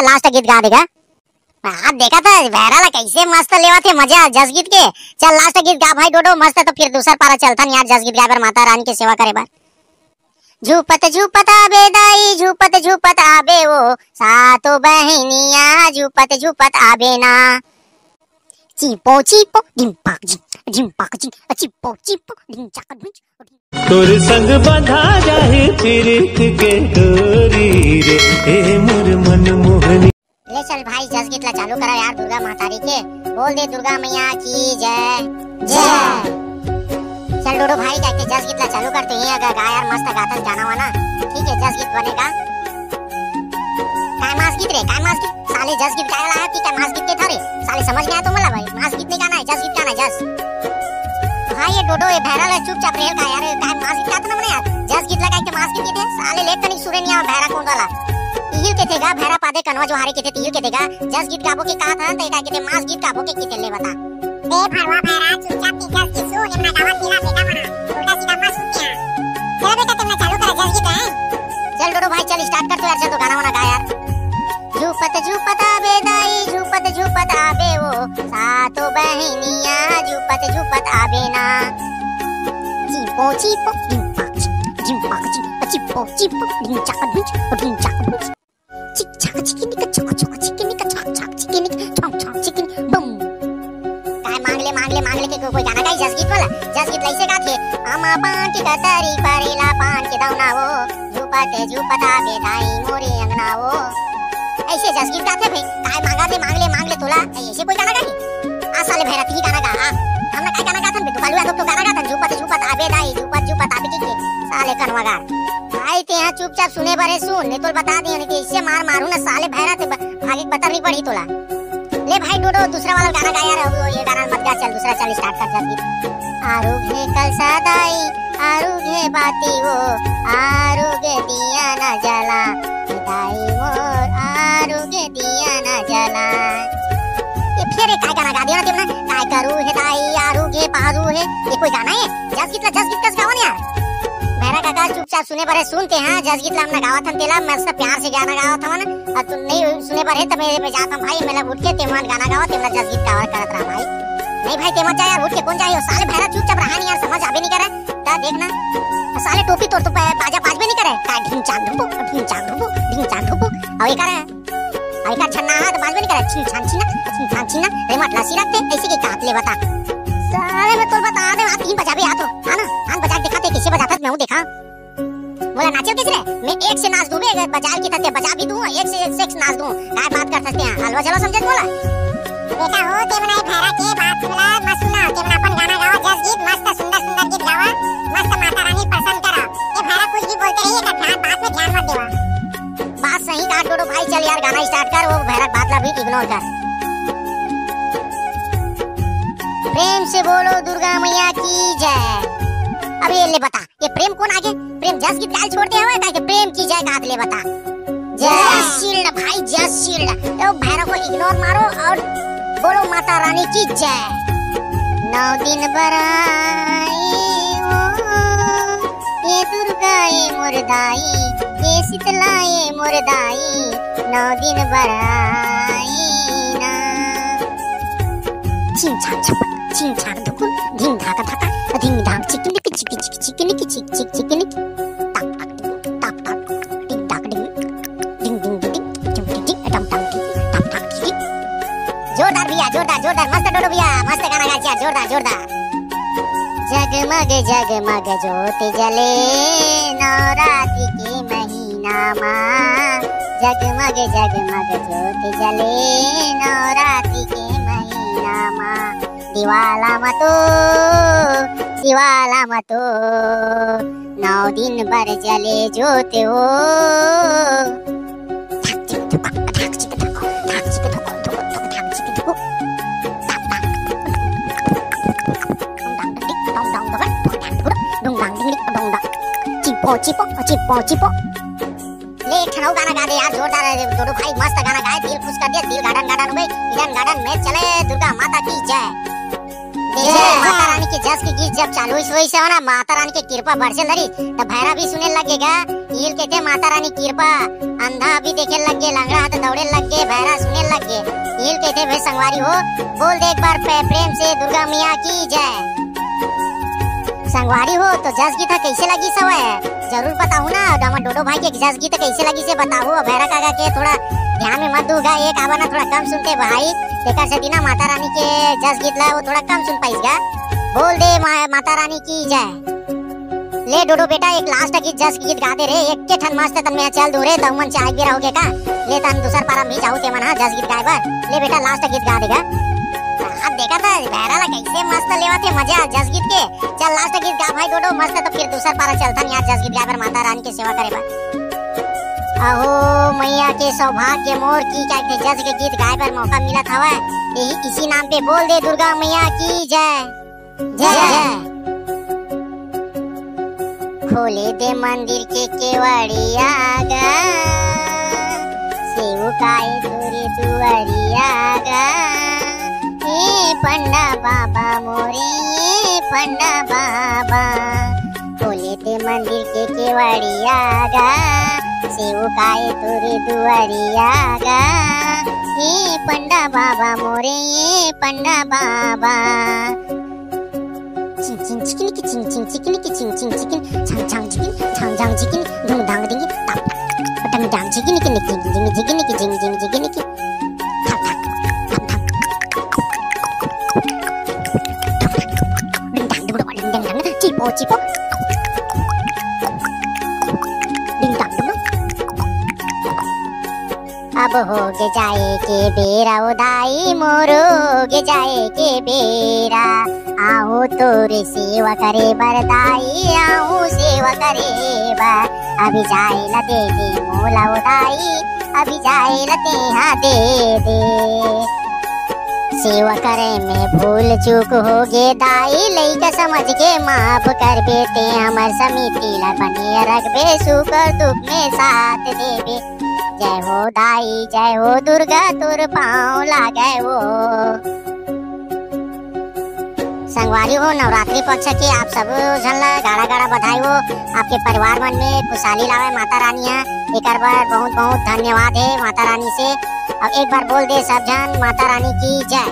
Last गीत गा देगा। हाँ देखा था बहराला कैसे मस्त लेवा थे मजा जस गीत के। चल लास्ट गीत गा भाई डोडो मस्त, तो फिर दूसरा पारा चलता नहीं यार, जस गीत गा कर माता रानी की सेवा करे बार। झूपत झूपत आबे दाई झूपत झूपत आबे वो सातो बहनिया झूपत झूपत आबे ना। चिपो चिपो डिम्पाक डिम्पाक चिपो चिपो डिंचाक डिंच। तोर संग बंधा जाए प्रीत के डोरी रे ए मोर मन मोहनी। ले चल भाई जस गीत ला चालू करा यार दुर्गा मातारी के। बोल दे दुर्गा मैया की जय जय। चल डोडो भाई जाके जस गीत ला चालू करते हैं। अगर गा यार मस्त गाता गाना वाना ठीक है जस गीत बनेगा। काय मास गीत रे काय मास गीत साले जस गीत गायला है कि काय मास गीत के थारे साले समझ में आया तो मला भाई मास गीत नहीं गाना है जस गीत गाना है जस। भाई ये डोडो ये बहरा ले चुपचाप रह का यार काय मास गीत गाता ना मने यार जस गीत लगा के मास गीत के साले ले तनी सुरेनिया बहरा कौन वाला तिहिल के थेगा बहरा पादे कनवा जो हारे के थे तिहिल के देगा जस गीत गाबो के कहा था ते का के मास गीत गाबो के किते ले बता बे भरवा बहरा चुपचाप के जस की सुन एमना गावा पीला बेटा मना उल्टा सीधा मत सुनिया। चलो बेटा तुमने चालू करा जस गीत है। चल डोडो भाई चल स्टार्ट कर तो यार चल तो गाना वाना गा यार। झूपत झूपत आबे दाई झूपत झूपत आबे वो सातो बहनिया झूपत झूपत आबे ना। चिपो चिपो डिम्पाक डिम्पाक चिपो चिपो डिंचाक डिंच डिंचाक डिंच। चिक चाक चिकनी का चक चक चिकनी का छक छक चिकनी का छक छक चिकनी बम। काय मांग ले के कोई गाना गाई जस गीत वाला जस गीत लइसे गाथे आमा पान की कतरी परेला पान के दौना वो झूपत झूपत आबे दाई मोरे अंगना वो। ऐसे जस गीत गाते भाई काय मांग ले तोला ऐसे कोई गाना गाई आ साले भैरत ही गाना गा। हमने काय गाना गाथन तू बालू तो गाना गाथन झूपत झूपत आबे दाई झूपत झूपत आबे के साले कनवागार भाई ते यहां चुपचाप सुने बरे सुन नहीं तो बता दिया नहीं इससे मारू ना साले भैरत भागे बतरनी पड़ी तोला। ले भाई डोडो दूसरा वाला गाना गा यार ये गाना मत गा चल दूसरा चल स्टार्ट कर जस गीत। आरुघे कल सदाई आरुघे बाती वो आरुघे दिया ना जला दाई मोर आरुघे दिया ना जला। ये फिर काय गाना गा दिया ना तुमने काय करू है दाई आरुघे पारू है ये कोई गाना है जस गीत कस गावन यार। मेरा काका चुपचाप सुने पर सुनते हैं जस गीत ला हमने गावा था तेला मस्त प्यार से गाना गावा था मन और तू नहीं सुने पर है तो मेरे पे जाता भाई मेला उठ के ते मन गाना गावा तेला जस गीत गावा करत रहा भाई। नहीं भाई ते मत जा यार उठ के कौन जाइयो साले भैरा चुपचाप रहा नहीं यार समझ आबे नहीं करे ता देखना साले टोपी तोड़ तो बाजा बाजबे नहीं करे का ढिंग चाक ढुपु और ये करे और का छन्ना हाथ बाजबे नहीं करे छिन छान छिना रे मत लासी रखते ऐसे के काट ले बता साले मैं तो बता दे आप तीन बजाबे आ तो हां ना हां बजा दिखाते कैसे बजाता मैं हूं देखा बोला नाचो किस रे मैं एक से नाच दूं अगर बाजार की तरह बजा भी दूं एक से एक नाच दूं काय बात कर सकते हैं हलवा चलो समझे बोला बेटा हो ते बनाई भैरा के बात सुना मत सुना के बना अपन गाना गाओ जस गीत मस्त सुंदर गीत गावा मस्त माता रानी प्रसन्न करा ये भैरा कुछ भी बोलते रहिए का ध्यान बात में ध्यान मत देवा। बात सही काट डोडो भाई चल यार गाना स्टार्ट कर वो भैरा बात ला भी इग्नोर कर। प्रेम से बोलो दुर्गा मैया की जय। अब ये ले बता ये प्रेम कौन आगे प्रेम जस गीत गाल छोड़ते हुए का प्रेम की जय गात ले बता जय शील्ड भाई जय शील्ड तो भैरव को इग्नोर मारो और बोलो माता रानी की जय। 9 दिन बराई ये दुर्गा ये मुर्दाई ये शीतला ये मुर्दाई 9 दिन बराई ना। चिन छाक धुकुन धिंग धाका धाका धिंग धाक चिकनी की चिकनी की चिकनी टाक टाक टाक टिक टाक डिंग डिंग डिंग डिंग डिंग डिंग टम टम टम टम की जोरदार भैया जोरदार मस्त डोडो भैया मस्त गाना गा जोरदार। जगमग ज्योत जले नवरात्रि के महीना मां जगमग ज्योत जले नवरात्रि के महीना मां दिवाला मतो 9 दिन भर जले ज्योत हो। चिपो ले ठनौ गाना गा दे यार जोरदार डोडो भाई मस्त गाना गाए दिल खुश कर दिया दिल गार्डन में ईडन गार्डन में चले दुर्गा माता की जय। माता रानी के जस की गीत जब चालू हुई से ना माता रानी की कृपा बरसे लगी तो भैरा भी सुने लगेगा ईल कहते माता रानी कृपा। अंधा भी देखे लग गे, लंगड़ा हाथ दौड़े लग गे, बहरा सुने लग गे। ईल कहते भाई संगवारी हो, बोल दे एक बार प्रेम से दुर्गा मैया की जय। संगवारी हो तो जस गीत कैसे लगी सवय जरूर बताऊ ना। डमा डोडो भाई के जस गीत कैसे लगी से बताओ। भैरा काका के थोड़ा ध्यान में मत दूगा, एक आवा ना थोड़ा कम सुनते भाई। देखा से दिना माता रानी के जस गीत ला वो थोड़ा कम सुन पाईगा। बोल दे माता रानी की जय। ले डोडो बेटा एक लास्ट गीत जस गीत गा दे रे। एक के ठन मस्त तन में चल दो रे, दमन चाय भी रहोगे का। ले तन दूसर पारा भी जाऊ ते मन हां जस गीत गाए बर। ले बेटा लास्ट गीत गा देगा। अब देखा था बहरा ला कैसे मस्त लेवाते मजा जस गीत के। चल लास्ट गीत गा भाई डोडो मस्त, तो फिर दूसर पारा चलता यार जस गीत गाए बर माता रानी के सेवा करे बर। अहो मैया के सौभाग्य मोर की कहते जस के गीत गाए बर मौका मिला था। यही इसी नाम पे बोल दे दुर्गा मैया की जय जय। खोले दे मंदिर के केवड़िया गा, सेवकाए तोरे दुआरिया गा। ए पंडा बाबा मोरे, ए पंडा बाबा। खोले दे मंदिर के केवड़िया गा, सेवकाए तोरे दुआरिया गा। ए पंडा बाबा मोरे, ए पंडा बाबा। चिंग चिंग चिकिन की चिंग चिंग चिकिन की चिंग चिंग चिकिन छांग छांग चिकिन छांग छांग चिकिन धुंग धांग दिंगी तप पटंग डांग चिकिन की निक जिंग जिंग की जिंग जिंग जिंग की थक थक थक थक डिंग डांग डुबड़ डिंग डांग डांग चिपो चिपो डिंग डांग डुबड़। अब हो गे जाए के बेरा उदाई मोरो गे जाए के बेरा। आहू तोरे सेवा करे बरदाई, आहू सेवा करे बर। अभी जाए ल दे दे मोला उदाई, अभी जाए ल तेहा दे दे। सेवा करे में भूल चूक हो गे दाई, लइका समझ के माफ कर बेते। हमर समिति ला बने रखबे, सुख और दुख में साथ देबे। जय हो दाई जय हो दुर्गा, तोर पाँव लागे वो। संगवारी हो नवरात्रि पक्ष के आप सब झन ला गाड़ा गाड़ा बधाई हो। आपके परिवार मन में खुशहाली लावे माता रानी है। एक बार बहुत बहुत धन्यवाद है माता रानी से। अब एक बार बोल दे सब जन माता रानी की जय।